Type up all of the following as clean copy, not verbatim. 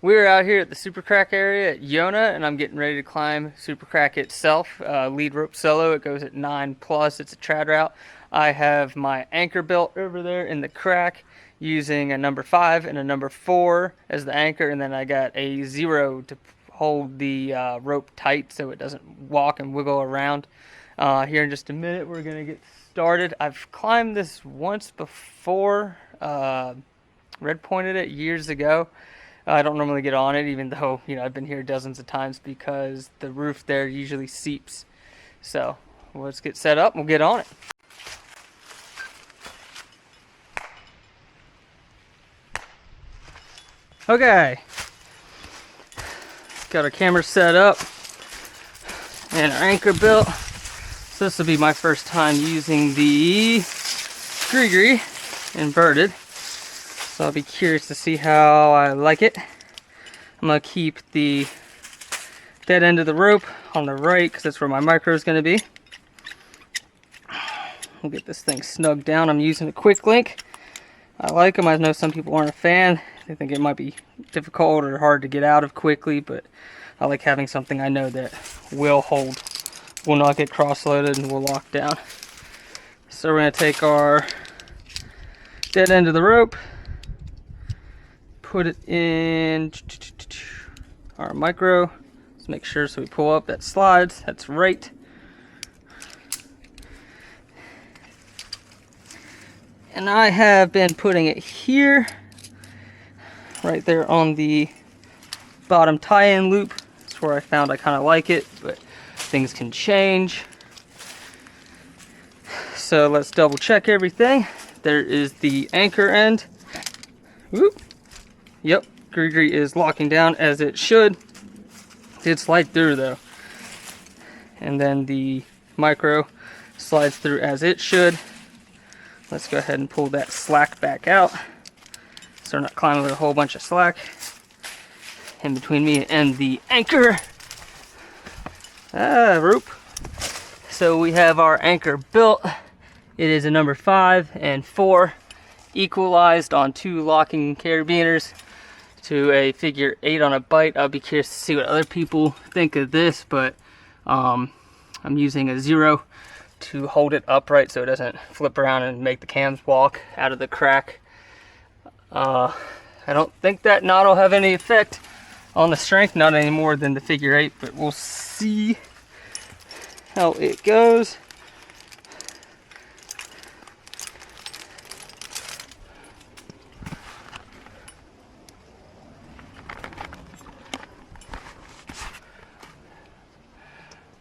We're out here at the Supercrack area at Yona, and I'm getting ready to climb Supercrack itself. Lead rope solo. It goes at 9 plus. It's a trad route. I have my anchor belt over there in the crack using a number 5 and a number 4 as the anchor, and then I got a 0 to hold the rope tight so it doesn't walk and wiggle around. Here in just a minute, we're going to get started. I've climbed this once before, red pointed it years ago. I don't normally get on it, even though, I've been here dozens of times because the roof there usually seeps. So let's get set up and we'll get on it. Okay. Got our camera set up and our anchor built. So this will be my first time using the Gree inverted. So I'll be curious to see how I like it. I'm going to keep the dead end of the rope on the right because that's where my micro is going to be. We'll get this thing snugged down. I'm using a quick link. I like them. I know some people aren't a fan. They think it might be difficult or hard to get out of quickly, but I like having something I know that will hold, will not get cross-loaded, and will lock down. So we're going to take our dead end of the rope, put it in our micro. Let's make sure so we pull up, that slides, that's right. And I have been putting it here, right there on the bottom tie-in loop. That's where I found I kind of like it, but things can change. So let's double check everything. There is the anchor end. Whoop. Yep, Gree is locking down as it should. Did slide through though. And then the micro slides through as it should. Let's go ahead and pull that slack back out so we're not climbing with a whole bunch of slack in between me and the anchor. Rope. So we have our anchor built. It is a number 5 and 4 equalized on 2 locking carabiners to a figure 8 on a bite. I'll be curious to see what other people think of this, but I'm using a 0 to hold it upright so it doesn't flip around and make the cams walk out of the crack. I don't think that knot will have any effect on the strength, not any more than the figure 8, but we'll see how it goes.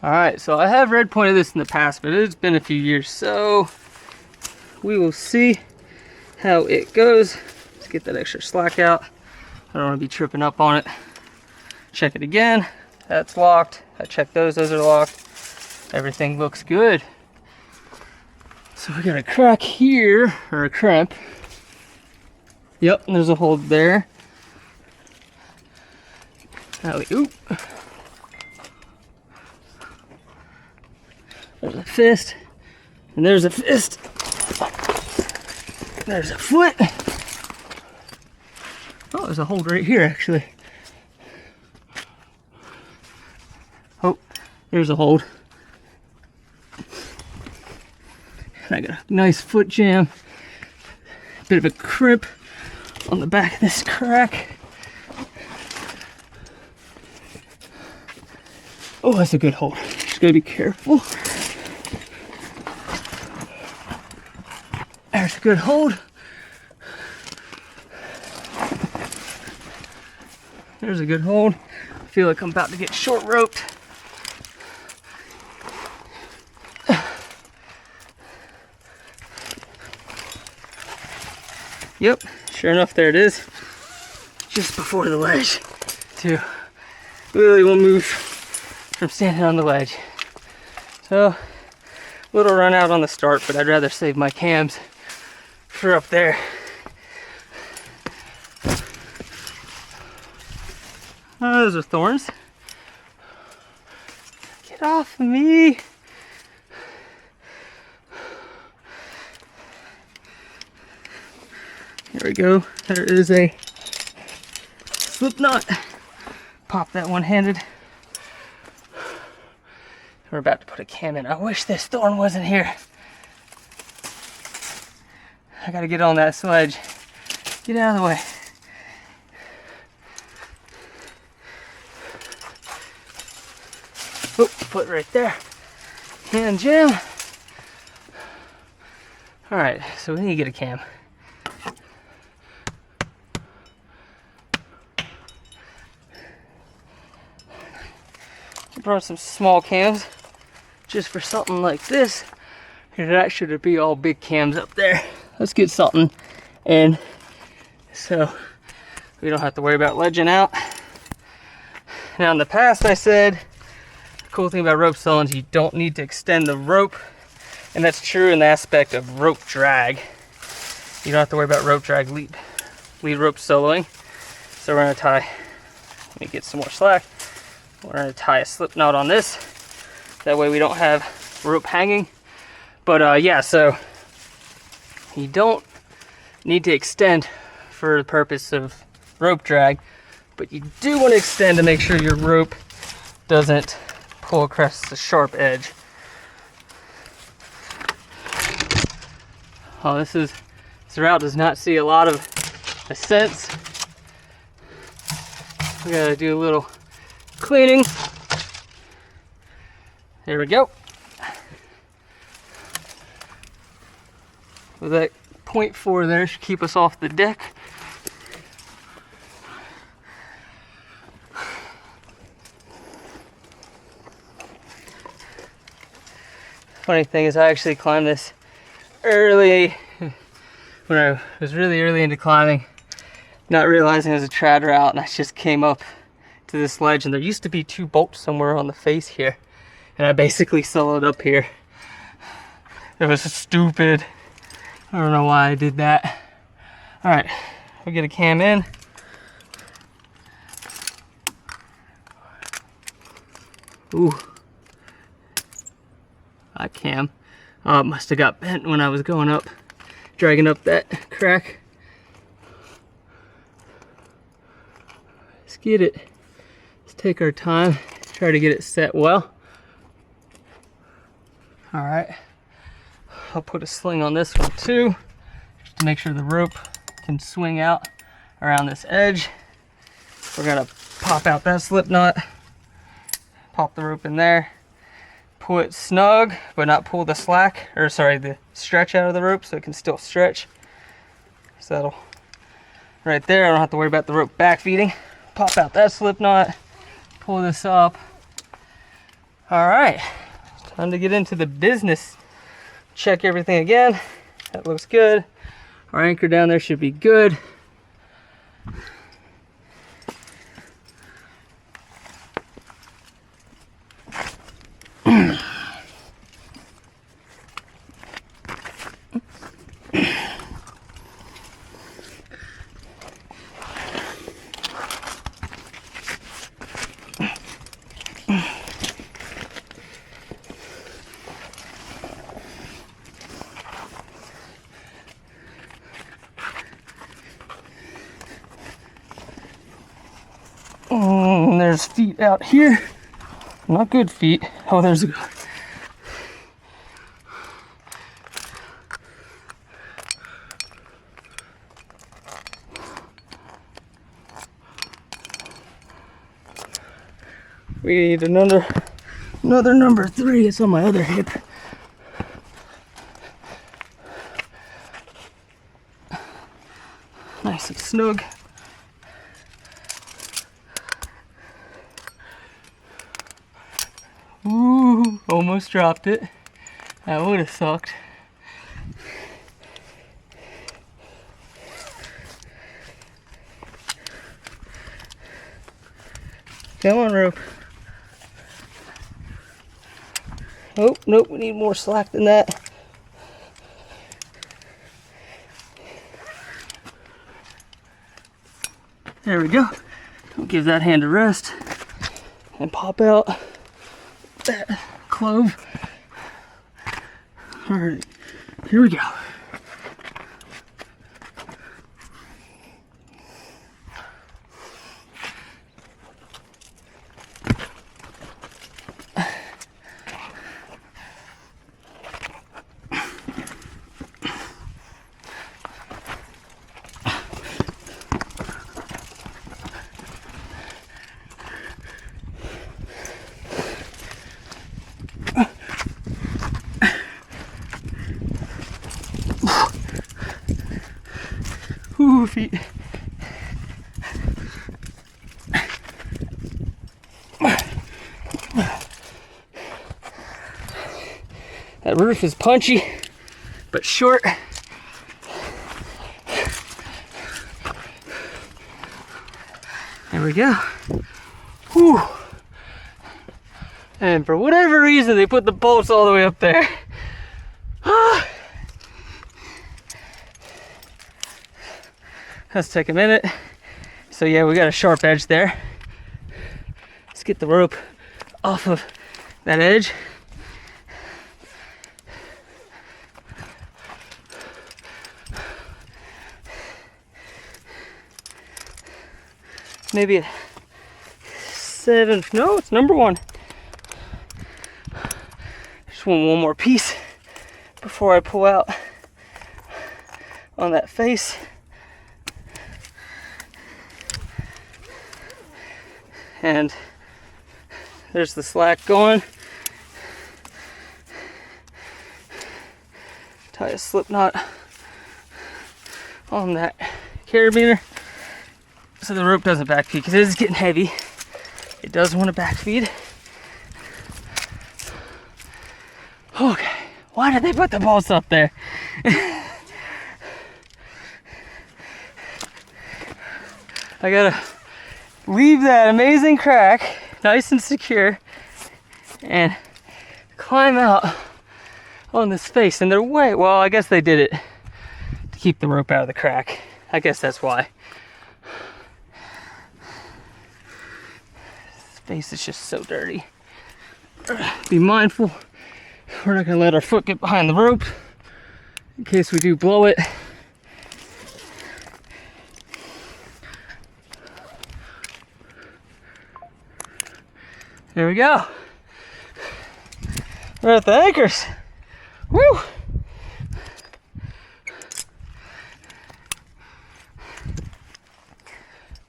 Alright, so I have red pointed this in the past, but it's been a few years, so we will see how it goes. Let's get that extra slack out. I don't want to be tripping up on it. Check it again. That's locked. I checked those are locked. Everything looks good. So we got a crack here, or a crimp. Yep, and there's a hole there. Alley-oop. There's a fist, and there's a fist. There's a foot. Oh, there's a hole right here, actually. Oh, there's a hold. And I got a nice foot jam. Bit of a crimp on the back of this crack. Oh, that's a good hold. Just gotta be careful. There's a good hold. There's a good hold. I feel like I'm about to get short roped. Yep, sure enough, there it is. Just before the ledge. Too. Literally won't move from standing on the ledge. So, little run out on the start, but I'd rather save my cams for up there. Oh, those are thorns. Get off of me. There we go. There is a slip knot. Pop that one-handed. We're about to put a cam in. I wish this thorn wasn't here. I gotta get on that sledge. Get out of the way. Oh, foot right there. Hand jam. All right, so we need to get a cam. I brought some small cams just for something like this. And that should be all big cams up there. Let's get something in so we don't have to worry about ledging out. Now in the past I said, the cool thing about rope soloing is you don't need to extend the rope. And that's true in the aspect of rope drag. You don't have to worry about rope drag lead rope soloing. So we're gonna tie, let me get some more slack. We're gonna tie a slip knot on this. That way we don't have rope hanging. But yeah, so you don't need to extend for the purpose of rope drag, but you do want to extend to make sure your rope doesn't pull across the sharp edge. Oh, this route does not see a lot of ascents. We gotta do a little cleaning. There we go. With that 0.4 there should keep us off the deck. Funny thing is I actually climbed this early, when I was really early into climbing, not realizing it was a trad route, and I just came up to this ledge, and there used to be 2 bolts somewhere on the face here, and I basically soloed up here. It was stupid. I don't know why I did that. All right, we'll get a cam in. Ooh, that cam. It must have got bent when I was going up, dragging up that crack. Let's get it. Let's take our time, try to get it set well. All right, I'll put a sling on this one too, just to make sure the rope can swing out around this edge. We're gonna pop out that slip knot, pop the rope in there, pull it snug, but not pull the slack, or sorry, the stretch out of the rope so it can still stretch. So that'll, right there, I don't have to worry about the rope back feeding. Pop out that slip knot, pull this up. All right, time to get into the business. Check everything again. That looks good. Our anchor down there should be good. There's feet out here. Not good feet. Oh, there's a good. We need another number 3. It's on my other hip. Nice and snug. Ooh, almost dropped it. That would have sucked. Come on, rope. Oh, nope, we need more slack than that. There we go. We'll give that hand a rest and pop out that clove. All right, here we go. Ooh, feet. That roof is punchy, but short. There we go. Whew. And for whatever reason, they put the bolts all the way up there. Let's take a minute. So yeah, we got a sharp edge there. Let's get the rope off of that edge. Maybe a 7, no, it's number 1. Just want one more piece before I pull out on that face. And there's the slack going. Tie a slip knot on that carabiner so the rope doesn't back feed, because it is getting heavy. It does want to back feed. Okay, why did they put the bolts up there? I gotta leave that amazing crack nice and secure and climb out on this face. And they're way, well, I guess they did it to keep the rope out of the crack. I guess that's why. This face is just so dirty. Be mindful, we're not gonna let our foot get behind the rope in case we do blow it. There we go. We're at the anchors. Woo!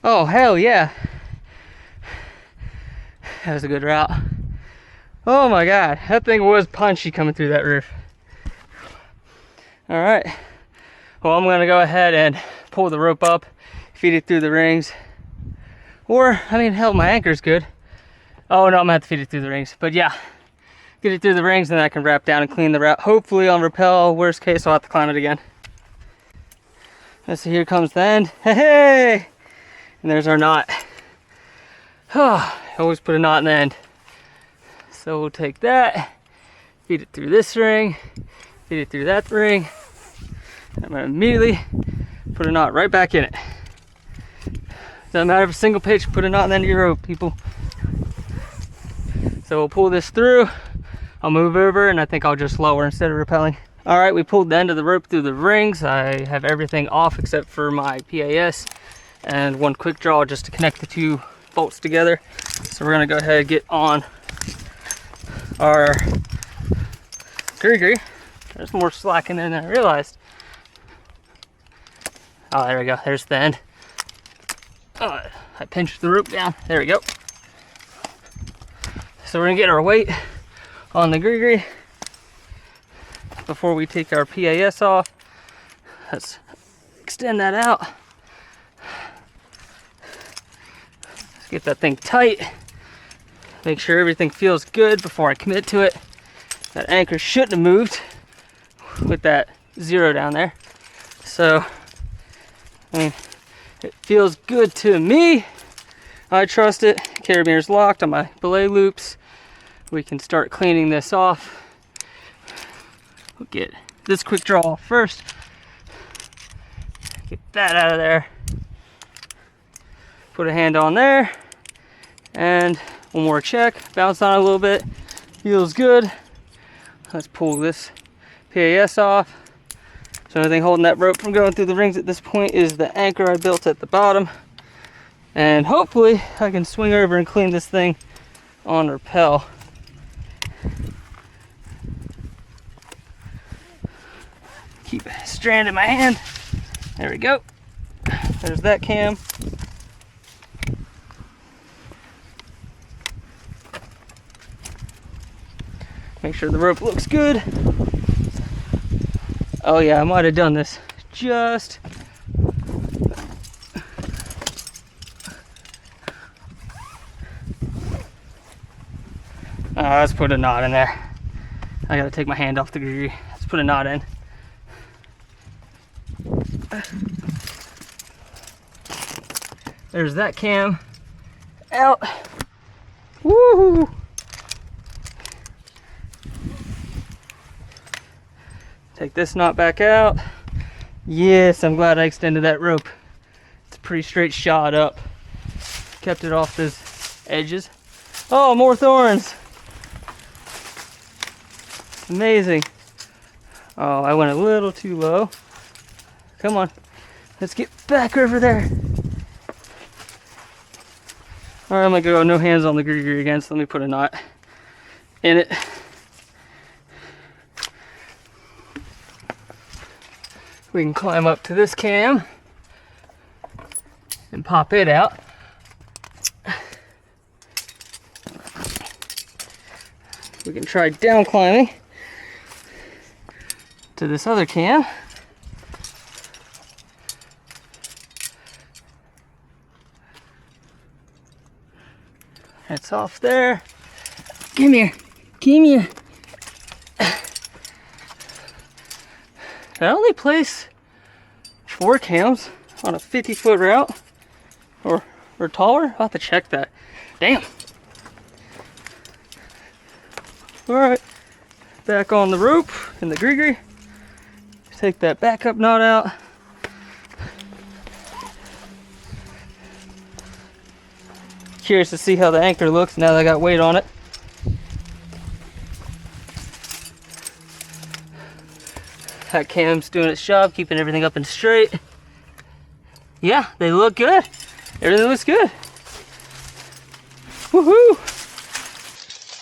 Oh, hell yeah. That was a good route. Oh my God, that thing was punchy coming through that roof. All right. Well, I'm gonna go ahead and pull the rope up, feed it through the rings. Or, I mean, hell, my anchor's good. Oh no, I'm gonna have to feed it through the rings. But yeah, get it through the rings, and then I can wrap down and clean the route. Hopefully on rappel. Worst case, I'll have to climb it again. Let's see, here comes the end. Hey! And there's our knot. Oh, always put a knot in the end. So we'll take that, feed it through this ring, feed it through that ring. And I'm gonna immediately put a knot right back in it. Doesn't matter if a single pitch, put a knot in the end of your rope, people. So we'll pull this through. I'll move over, and I think I'll just lower instead of rappelling. All right, we pulled the end of the rope through the rings. I have everything off except for my PAS and one quick draw just to connect the 2 bolts together. So we're gonna go ahead and get on our gree. There's more slack in there than I realized. Oh, there we go, there's the end. Oh, I pinched the rope down, there we go. So we're gonna get our weight on the gree before we take our PAS off. Let's extend that out. Let's get that thing tight. Make sure everything feels good before I commit to it. That anchor shouldn't have moved with that 0 down there. So, I mean, it feels good to me. I trust it. Carabiner's locked on my belay loops. We can start cleaning this off. We'll get this quick draw off first. Get that out of there. Put a hand on there. And one more check. Bounce on it a little bit. Feels good. Let's pull this PAS off. So the only thing holding that rope from going through the rings at this point is the anchor I built at the bottom. And hopefully I can swing over and clean this thing on rappel. Keep a strand in my hand. There we go. There's that cam. Make sure the rope looks good. Oh yeah, I might have done this just Let's put a knot in there. I gotta take my hand off the gree. Let's put a knot in. There's that cam out. Woo! Take this knot back out. Yes, I'm glad I extended that rope. It's a pretty straight shot up. Kept it off those edges. Oh, more thorns. Amazing. Oh, I went a little too low. Come on, let's get back over there. All right, I'm gonna go no hands on the gree again, so let me put a knot in it. We can climb up to this cam and pop it out. We can try down climbing to this other cam. It's off there. Come here. Come here. Did I only place 4 cams on a 50-foot route? Or taller? I'll have to check that. Damn. Alright. Back on the rope and the gree. Take that backup knot out. Curious to see how the anchor looks now that I got weight on it. That cam's doing its job, keeping everything up and straight. Yeah, they look good. Everything looks good. Woohoo!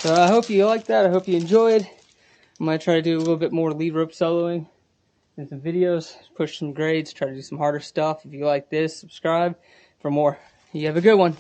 So I hope you liked that. I hope you enjoyed. I might try to do a little bit more lead rope soloing in some videos, push some grades, try to do some harder stuff. If you like this, subscribe for more. You have a good one.